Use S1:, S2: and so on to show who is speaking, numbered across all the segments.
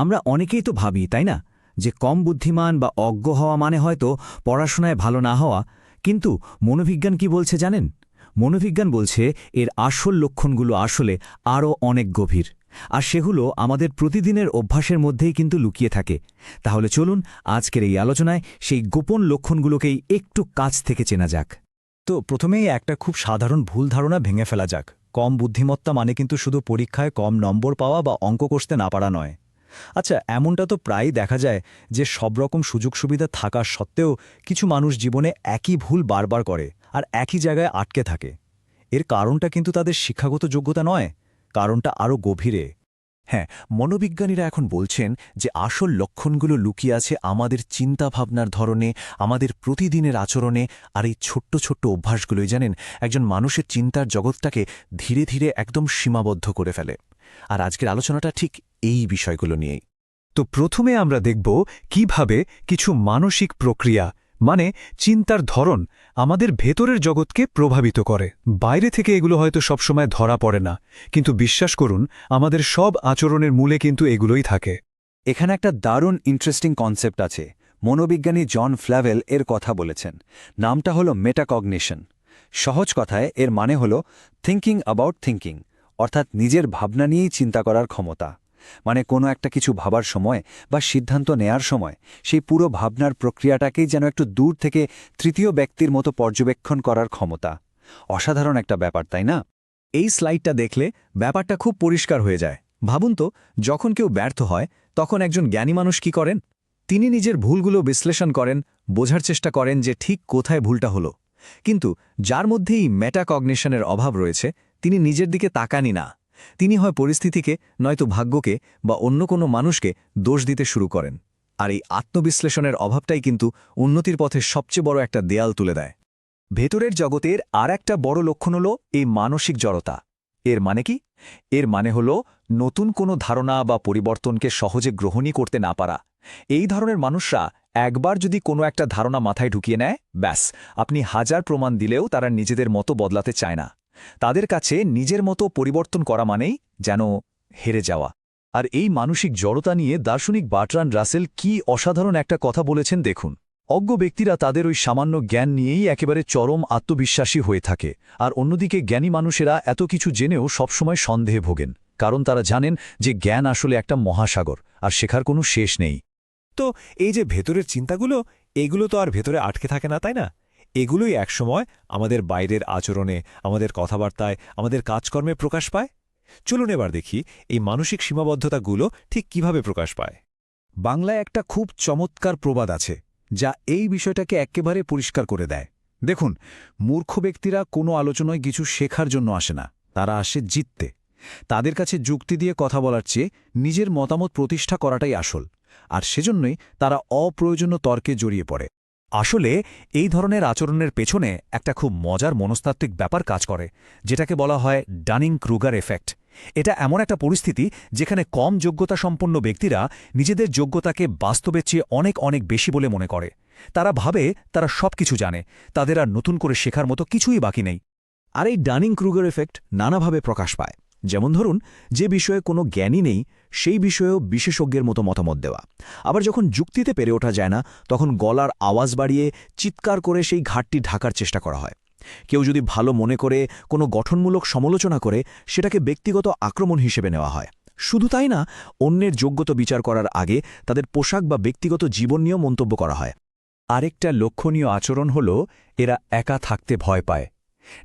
S1: আমরা অনেকেই তো ভাবি, তাই না, যে কম বুদ্ধিমান বা অজ্ঞ হওয়া মানে হয়তো পড়াশোনায় ভালো না হওয়া। কিন্তু মনোবিজ্ঞান কি বলছে জানেন? মনোবিজ্ঞান বলছে এর আসল লক্ষণগুলো আসলে আরও অনেক গভীর, আর সেগুলো আমাদের প্রতিদিনের অভ্যাসের মধ্যেই কিন্তু লুকিয়ে থাকে। তাহলে চলুন আজকের এই আলোচনায় সেই গোপন লক্ষণগুলোকেই একটু কাছ থেকে চেনা যাক।
S2: তো প্রথমেই একটা খুব সাধারণ ভুল ধারণা ভেঙে ফেলা যাক। কম বুদ্ধিমত্তা মানে কিন্তু শুধু পরীক্ষায় কম নম্বর পাওয়া বা অঙ্ক কষতে না পারা নয়। আচ্ছা, এমনটা তো প্রায়ই দেখা যায় যে সব রকম সুযোগ সুবিধা থাকা সত্ত্বেও কিছু মানুষ জীবনে একই ভুল বারবার করে আর একই জায়গায় আটকে থাকে। এর কারণটা কিন্তু তাদের শিক্ষাগত যোগ্যতা নয়, কারণটা আরও গভীরে।
S3: হ্যাঁ, মনোবিজ্ঞানীরা এখন বলছেন যে আসল লক্ষণগুলো লুকিয়ে আছে আমাদের চিন্তাভাবনার ধরনে, আমাদের প্রতিদিনের আচরণে। আর এই ছোট্ট ছোট্ট অভ্যাসগুলোই জানেন একজন মানুষের চিন্তার জগৎটাকে ধীরে ধীরে একদম সীমাবদ্ধ করে ফেলে। আর আজকের আলোচনাটা ঠিক এই বিষয়গুলো নিয়েই।
S2: তো প্রথমে আমরা দেখব কিভাবে কিছু মানসিক প্রক্রিয়া মানে চিন্তার ধরন আমাদের ভেতরের জগৎকে প্রভাবিত করে। বাইরে থেকে এগুলো হয়তো সবসময় ধরা পড়ে না, কিন্তু বিশ্বাস করুন আমাদের সব আচরণের মূলে কিন্তু এগুলোই থাকে।
S4: এখানে একটা দারুণ ইন্টারেস্টিং কনসেপ্ট আছে। মনোবিজ্ঞানী জন ফ্ল্যাভেল এর কথা বলেছেন। নামটা হলো মেটাকগনিশন। সহজ কথায় এর মানে হলো থিঙ্কিং অ্যাবাউট থিঙ্কিং, অর্থাৎ নিজের ভাবনা নিয়েই চিন্তা করার ক্ষমতা। মানে কোনো একটা কিছু ভাবার সময় বা সিদ্ধান্ত নেয়ার সময় সেই পুরো ভাবনার প্রক্রিয়াটাকেই যেন একটু দূর থেকে তৃতীয় ব্যক্তির মতো পর্যবেক্ষণ করার ক্ষমতা। অসাধারণ একটা ব্যাপার, তাই না?
S2: এই স্লাইডটা দেখলে ব্যাপারটা খুব পরিষ্কার হয়ে যায়। ভাবুন তো, যখন কেউ ব্যর্থ হয় তখন একজন জ্ঞানী মানুষ কি করেন? তিনি নিজের ভুলগুলো বিশ্লেষণ করেন, বোঝার চেষ্টা করেন যে ঠিক কোথায় ভুলটা হলো। কিন্তু যার মধ্যেই মেটাকগনিশনের অভাব রয়েছে, তিনি নিজের দিকে তাকানই না। তিনি হয় পরিস্থিতিকে, নয়তো ভাগ্যকে বা অন্য কোনো মানুষকে দোষ দিতে শুরু করেন। আর এই আত্মবিশ্লেষণের অভাবটাই কিন্তু উন্নতির পথে সবচেয়ে বড় একটা দেয়াল তুলে দেয়। ভেতরের জগতের আর একটা বড় লক্ষণ হল এই মানসিক জড়তা। এর মানে কি? এর মানে হল নতুন কোনো ধারণা বা পরিবর্তনকে সহজে গ্রহণই করতে না পারা। এই ধরনের মানুষরা একবার যদি কোনো একটা ধারণা মাথায় ঢুকিয়ে নেয়, ব্যাস, আপনি হাজার প্রমাণ দিলেও তারা নিজেদের মতো বদলাতে চায় না। তাদের কাছে নিজের মতো পরিবর্তন করা মানেই যেন হেরে যাওয়া। আর এই মানসিক জড়তা নিয়ে দার্শনিক বার্ট্রান্ড রাসেল কি অসাধারণ একটা কথা বলেছেন দেখুন। অজ্ঞ ব্যক্তিরা তাদের ওই সামান্য জ্ঞান নিয়েই একেবারে চরম আত্মবিশ্বাসী হয়ে থাকে, আর অন্যদিকে জ্ঞানী মানুষেরা এত কিছু জেনেও সবসময় সন্দেহে ভোগেন, কারণ তারা জানেন যে জ্ঞান আসলে একটা মহাসাগর আর শেখার কোনো শেষ নেই।
S3: তো এই যে ভেতরের চিন্তাগুলো, এগুলো তো আর ভেতরে আটকে থাকে না, তাই না? এগুলোই একসময় আমাদের বাইরের আচরণে, আমাদের কথাবার্তায়, আমাদের কাজকর্মে প্রকাশ পায়। চলুন এবার দেখি এই মানসিক সীমাবদ্ধতাগুলো ঠিক কিভাবে প্রকাশ পায়।
S2: বাংলায় একটা খুব চমৎকার প্রবাদ আছে যা এই বিষয়টাকে একেবারে পরিষ্কার করে দেয়। দেখুন, মূর্খ ব্যক্তিরা কোনো আলোচনায় কিছু শেখার জন্য আসে না, তারা আসে জিততে। তাদের কাছে যুক্তি দিয়ে কথা বলার চেয়ে নিজের মতামত প্রতিষ্ঠা করাটাই আসল, আর সেজন্যই তারা অপ্রয়োজনীয় তর্কে জড়িয়ে পড়ে। আসলে এই ধরনের আচরণের পেছনে একটা খুব মজার মনস্তাত্ত্বিক ব্যাপার কাজ করে, যেটাকে বলা হয় ডানিং ক্রুগার এফেক্ট। এটা এমন একটা পরিস্থিতি যেখানে কম যোগ্যতা সম্পন্ন ব্যক্তিরা নিজেদের যোগ্যতাকে বাস্তবের চেয়ে অনেক অনেক বেশি বলে মনে করে। তারা ভাবে তারা সব কিছু জানে, তাদের আর নতুন করে শেখার মতো কিছুই বাকি নেই। আর এই ডানিং ক্রুগার এফেক্ট নানাভাবে প্রকাশ পায়। যেমন ধরুন, যে বিষয়ে কোনো জ্ঞানই নেই সেই বিষয়েও বিশেষজ্ঞের মতো মতামত দেওয়া। আবার যখন যুক্তিতে পেরে ওঠা যায় না, তখন গলার আওয়াজ বাড়িয়ে চিৎকার করে সেই ঘাটতি ঢাকার চেষ্টা করা হয়। কেউ যদি ভালো মনে করে কোনো গঠনমূলক সমালোচনা করে, সেটাকে ব্যক্তিগত আক্রমণ হিসেবে নেওয়া হয়। শুধু তাই না, অন্যের যোগ্যতা বিচার করার আগে তাদের পোশাক বা ব্যক্তিগত জীবন নিয়েও মন্তব্য করা হয়। আরেকটা লক্ষণীয় আচরণ হল এরা একা থাকতে ভয় পায়।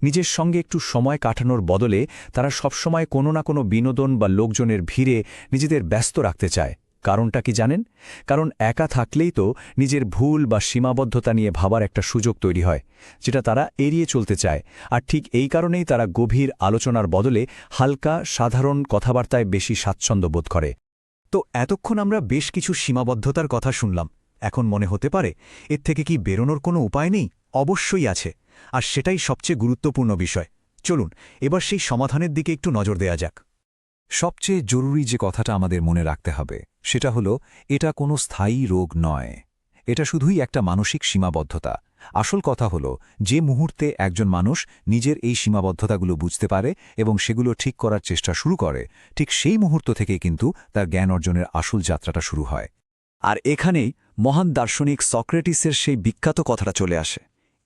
S2: নিজের সঙ্গে একটু সময় কাটানোর বদলে তারা সবসময় কোনো না কোনো বিনোদন বা লোকজনের ভিড়ে নিজেদের ব্যস্ত রাখতে চায়। কারণটা কি জানেন? কারণ একা থাকলেই তো নিজের ভুল বা সীমাবদ্ধতা নিয়ে ভাবার একটা সুযোগ তৈরি হয়, যেটা তারা এড়িয়ে চলতে চায়। আর ঠিক এই কারণেই তারা গভীর আলোচনার বদলে হালকা সাধারণ কথাবার্তায় বেশি স্বাচ্ছন্দ্য বোধ করে। তো এতক্ষণ আমরা বেশ কিছু সীমাবদ্ধতার কথা শুনলাম। এখন মনে হতে পারে, এর থেকে কি বেরোনোর কোনো উপায় নেই? অবশ্যই আছে, আর সেটাই সবচেয়ে গুরুত্বপূর্ণ বিষয়। চলুন এবার সেই সমাধানের দিকে একটু নজর দেয়া যাক।
S5: সবচেয়ে জরুরি যে কথাটা আমাদের মনে রাখতে হবে সেটা হলো, এটা কোনো স্থায়ী রোগ নয়। এটা শুধুই একটা মানসিক সীমাবদ্ধতা, আসল কথা হলো যে মুহূর্তে একজন মানুষ নিজের এই সীমাবদ্ধতাগুলো বুঝতে পারে এবং সেগুলো ঠিক করার চেষ্টা শুরু করে, ঠিক সেই মুহূর্ত থেকেই কিন্তু তার জ্ঞান অর্জনের আসল যাত্রাটা শুরু হয়।
S2: আর এখানেই মহান দার্শনিক সক্রেটিসের সেই বিখ্যাত কথাটা চলে আসে।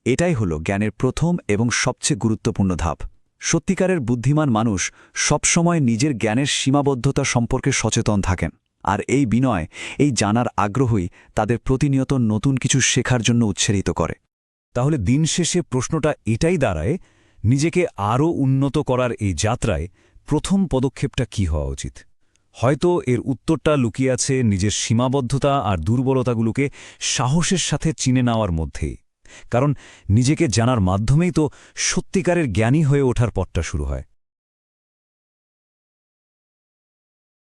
S2: এটাই হলো জ্ঞানের প্রথম এবং সবচেয়ে গুরুত্বপূর্ণ ধাপ। সত্যিকারের বুদ্ধিমান মানুষ সবসময় নিজের জ্ঞানের সীমাবদ্ধতা সম্পর্কে সচেতন থাকেন, আর এই বিনয়, এই জানার আগ্রহই তাদের প্রতিনিয়ত নতুন কিছু শেখার জন্য উৎসাহিত করে।
S1: তাহলে দিন শেষে প্রশ্নটা এটাই দাঁড়ায়, নিজেকে আরও উন্নত করার এই যাত্রায় প্রথম পদক্ষেপটা কি হওয়া উচিত? হয়তো এর উত্তরটা লুকিয়ে আছে নিজের সীমাবদ্ধতা আর দুর্বলতাগুলোকে সাহসের সাথে চিনে নেওয়ার মধ্যেই। কারণ নিজেকে জানার মাধ্যমেই তো সত্যিকারের জ্ঞানী হয়ে ওঠার পথটা শুরু হয়।